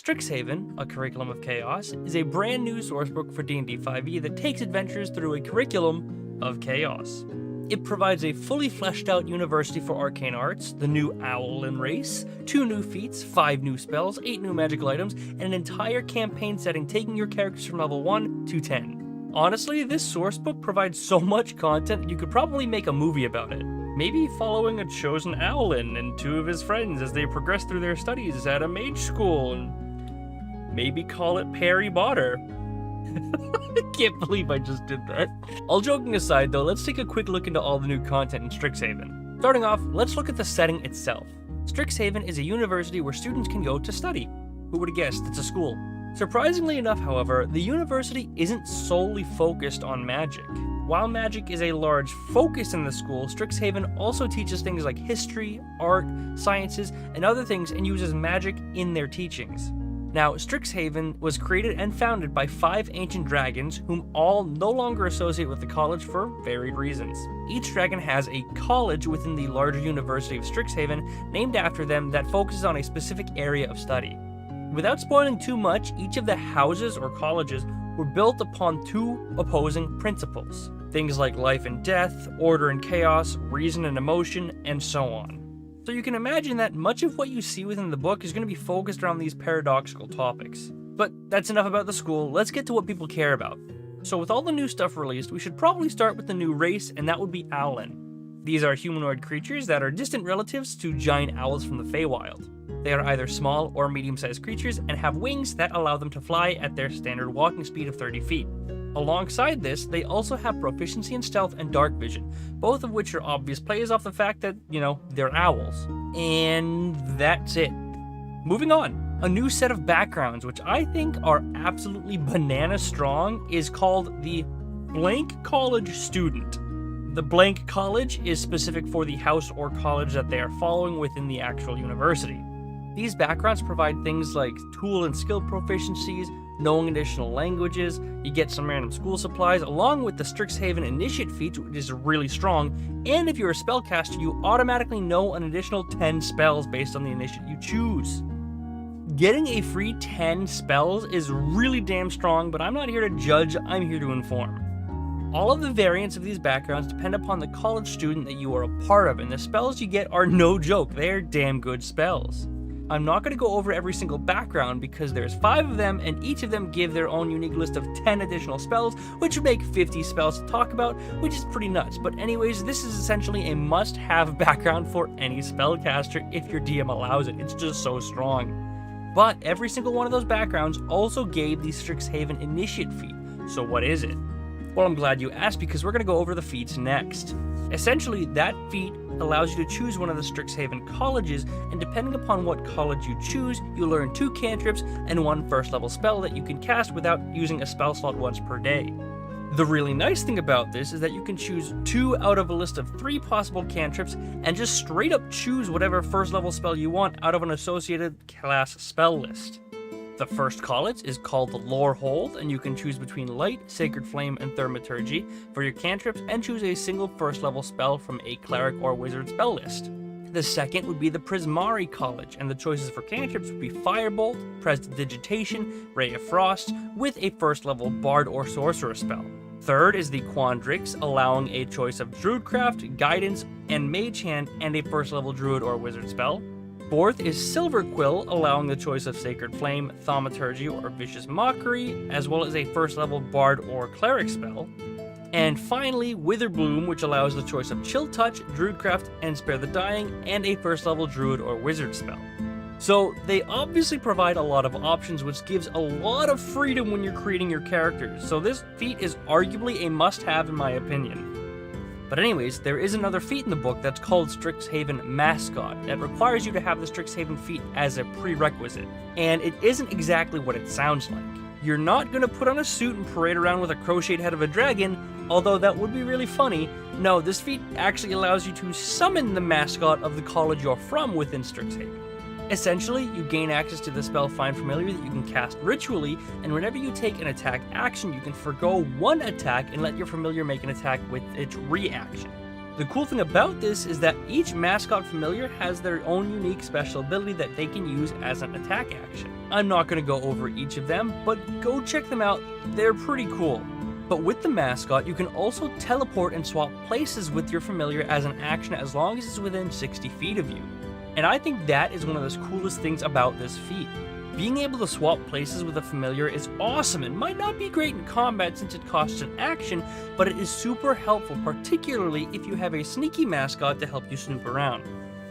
Strixhaven, a curriculum of chaos, is a brand new sourcebook for D&D 5e that takes adventures through a curriculum of chaos. It provides a fully fleshed out university for arcane arts, the new Owlin race, 2 new feats, 5 new spells, 8 new magical items, and an entire campaign setting taking your characters from level 1 to 10. Honestly, this sourcebook provides so much content that you could probably make a movie about it. Maybe following a chosen Owlin and 2 of his friends as they progress through their studies at a mage school, and maybe call it Perry Botter. I can't believe I just did that. All joking aside though, let's take a quick look into all the new content in Strixhaven. Starting off, let's look at the setting itself. Strixhaven is a university where students can go to study. Who would have guessed it's a school? Surprisingly enough, however, the university isn't solely focused on magic. While magic is a large focus in the school, Strixhaven also teaches things like history, art, sciences, and other things and uses magic in their teachings. Now, Strixhaven was created and founded by 5 ancient dragons, whom all no longer associate with the college for varied reasons. Each dragon has a college within the larger University of Strixhaven named after them that focuses on a specific area of study. Without spoiling too much, each of the houses or colleges were built upon 2 opposing principles. Things like life and death, order and chaos, reason and emotion, and so on. So you can imagine that much of what you see within the book is going to be focused around these paradoxical topics. But that's enough about the school, let's get to what people care about. So with all the new stuff released, we should probably start with the new race, and that would be Owlin. These are humanoid creatures that are distant relatives to giant owls from the Feywild. They are either small or medium-sized creatures and have wings that allow them to fly at their standard walking speed of 30 feet. Alongside this, they also have proficiency in stealth and dark vision, both of which are obvious plays off the fact that, they're owls. And that's it. Moving on, a new set of backgrounds, which I think are absolutely banana strong, is called the Blank College Student. The Blank College is specific for the house or college that they are following within the actual university. These backgrounds provide things like tool and skill proficiencies, knowing additional languages, you get some random school supplies, along with the Strixhaven Initiate feat, which is really strong, and if you're a spellcaster, you automatically know an additional 10 spells based on the initiate you choose. Getting a free 10 spells is really damn strong, but I'm not here to judge, I'm here to inform. All of the variants of these backgrounds depend upon the college student that you are a part of, and the spells you get are no joke, they're damn good spells. I'm not going to go over every single background because there's 5 of them and each of them give their own unique list of 10 additional spells, which would make 50 spells to talk about, which is pretty nuts. But anyways, this is essentially a must-have background for any spellcaster if your DM allows it. It's just so strong. But every single one of those backgrounds also gave the Strixhaven Initiate feat. So what is it? Well, I'm glad you asked because we're going to go over the feats next. Essentially, that feat allows you to choose one of the Strixhaven colleges, and depending upon what college you choose, you learn 2 cantrips and 1 first level spell that you can cast without using a spell slot once per day. The really nice thing about this is that you can choose 2 out of a list of 3 possible cantrips and just straight up choose whatever first level spell you want out of an associated class spell list. The first college is called the Lore Hold, and you can choose between Light, Sacred Flame, and Thaumaturgy for your cantrips and choose a single first level spell from a Cleric or Wizard spell list. The second would be the Prismari College, and the choices for cantrips would be Firebolt, Prestidigitation, Ray of Frost, with a first level Bard or Sorcerer spell. Third is the Quandrix, allowing a choice of Druidcraft, Guidance, and Mage Hand, and a first level Druid or Wizard spell. Fourth is Silver Quill, allowing the choice of Sacred Flame, Thaumaturgy, or Vicious Mockery, as well as a first level Bard or Cleric spell. And finally, Witherbloom, which allows the choice of Chill Touch, Druidcraft, and Spare the Dying, and a first level Druid or Wizard spell. So they obviously provide a lot of options, which gives a lot of freedom when you're creating your characters, so this feat is arguably a must-have in my opinion. But anyways, there is another feat in the book that's called Strixhaven Mascot that requires you to have the Strixhaven feat as a prerequisite, and it isn't exactly what it sounds like. You're not going to put on a suit and parade around with a crocheted head of a dragon, although that would be really funny. No, this feat actually allows you to summon the mascot of the college you're from within Strixhaven. Essentially, you gain access to the spell Find Familiar that you can cast ritually, and whenever you take an attack action, you can forgo 1 attack and let your familiar make an attack with its reaction. The cool thing about this is that each Mascot familiar has their own unique special ability that they can use as an attack action. I'm not going to go over each of them, but go check them out, they're pretty cool. But with the Mascot, you can also teleport and swap places with your familiar as an action as long as it's within 60 feet of you. And I think that is one of the coolest things about this feat. Being able to swap places with a familiar is awesome and might not be great in combat since it costs an action, but it is super helpful, particularly if you have a sneaky Mascot to help you snoop around.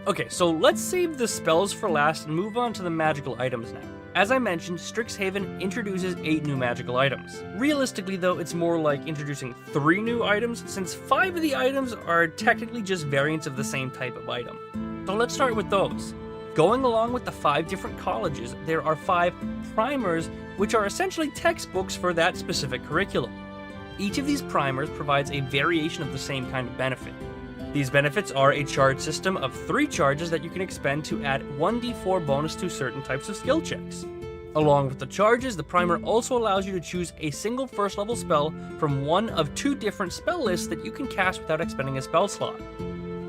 Okay, so let's save the spells for last and move on to the magical items now. As I mentioned, Strixhaven introduces 8 new magical items. Realistically though, it's more like introducing 3 new items, since 5 of the items are technically just variants of the same type of item. So let's start with those. Going along with the 5 different colleges, there are 5 primers, which are essentially textbooks for that specific curriculum. Each of these primers provides a variation of the same kind of benefit. These benefits are a charge system of 3 charges that you can expend to add 1d4 bonus to certain types of skill checks. Along with the charges, the primer also allows you to choose a single first level spell from one of 2 different spell lists that you can cast without expending a spell slot.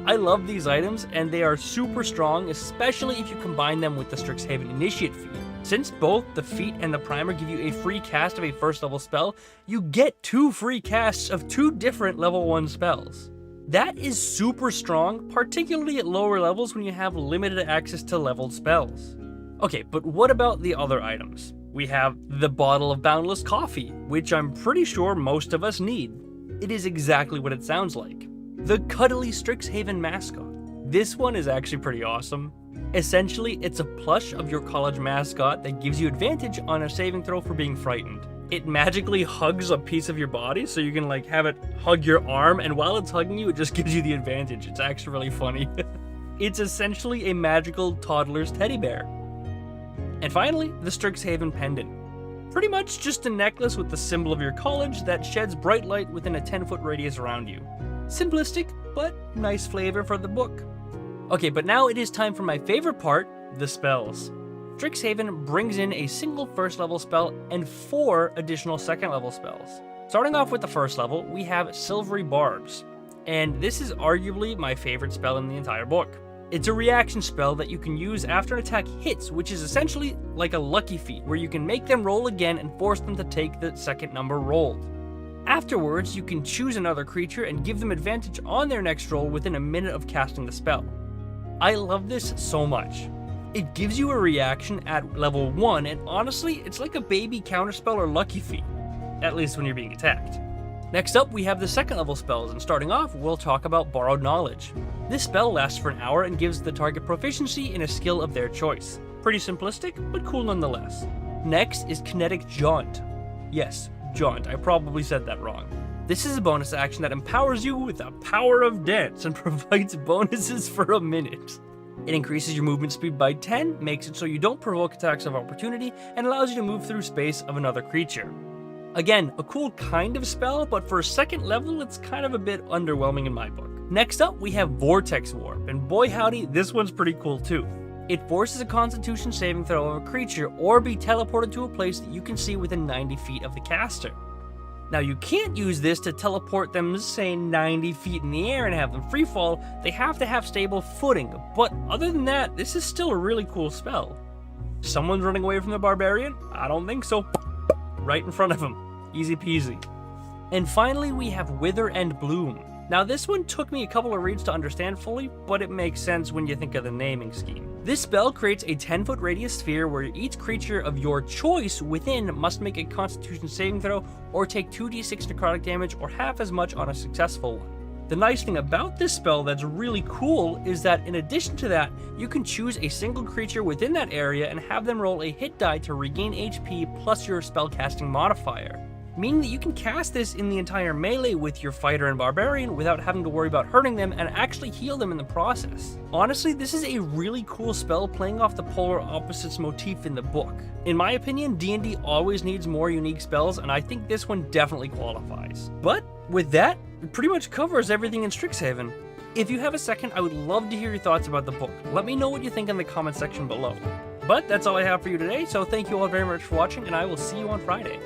I love these items, and they are super strong, especially if you combine them with the Strixhaven Initiate feat. Since both the feat and the primer give you a free cast of a first level spell, you get 2 free casts of 2 different level 1 spells. That is super strong, particularly at lower levels when you have limited access to leveled spells. Okay, but what about the other items? We have the Bottle of Boundless Coffee, which I'm pretty sure most of us need. It is exactly what it sounds like. The Cuddly Strixhaven Mascot. This one is actually pretty awesome. Essentially, it's a plush of your college mascot that gives you advantage on a saving throw for being frightened. It magically hugs a piece of your body, so you can like have it hug your arm, and while it's hugging you, it just gives you the advantage. It's actually really funny. It's essentially a magical toddler's teddy bear. And finally, the Strixhaven Pendant. Pretty much just a necklace with the symbol of your college that sheds bright light within a 10-foot radius around you. Simplistic, but nice flavor for the book. Okay, but now it is time for my favorite part, the spells. Strixhaven brings in a single first level spell and 4 additional second level spells. Starting off with the first level, we have Silvery Barbs, and this is arguably my favorite spell in the entire book. It's a reaction spell that you can use after an attack hits, which is essentially like a lucky feat, where you can make them roll again and force them to take the second number rolled. Afterwards, you can choose another creature and give them advantage on their next roll within a minute of casting the spell. I love this so much. It gives you a reaction at level 1, and honestly, it's like a baby counterspell or lucky feat, at least when you're being attacked. Next up, we have the second level spells, and starting off, we'll talk about Borrowed Knowledge. This spell lasts for an hour and gives the target proficiency in a skill of their choice. Pretty simplistic, but cool nonetheless. Next is Kinetic Jaunt. Yes, Jaunt, I probably said that wrong. This is a bonus action that empowers you with the power of dance and provides bonuses for a minute. It increases your movement speed by 10, makes it so you don't provoke attacks of opportunity, and allows you to move through space of another creature. Again, a cool kind of spell, but for a second level, it's kind of a bit underwhelming in my book. Next up, we have Vortex Warp, and boy howdy, this one's pretty cool too. It forces a Constitution saving throw of a creature or be teleported to a place that you can see within 90 feet of the caster. Now you can't use this to teleport them, say, 90 feet in the air and have them freefall. They have to have stable footing, but other than that, this is still a really cool spell. Someone's running away from the barbarian? I don't think so. Right in front of him. Easy peasy. And finally, we have Wither and Bloom. Now this one took me a couple of reads to understand fully, but it makes sense when you think of the naming scheme. This spell creates a 10-foot radius sphere where each creature of your choice within must make a Constitution saving throw or take 2d6 necrotic damage or half as much on a successful one. The nice thing about this spell that's really cool is that in addition to that, you can choose a single creature within that area and have them roll a hit die to regain HP plus your spellcasting modifier. Meaning that you can cast this in the entire melee with your fighter and barbarian without having to worry about hurting them and actually heal them in the process. Honestly, this is a really cool spell playing off the polar opposites motif in the book. In my opinion, D&D always needs more unique spells, and I think this one definitely qualifies. But with that, it pretty much covers everything in Strixhaven. If you have a second, I would love to hear your thoughts about the book. Let me know what you think in the comment section below. But that's all I have for you today, so thank you all very much for watching, and I will see you on Friday.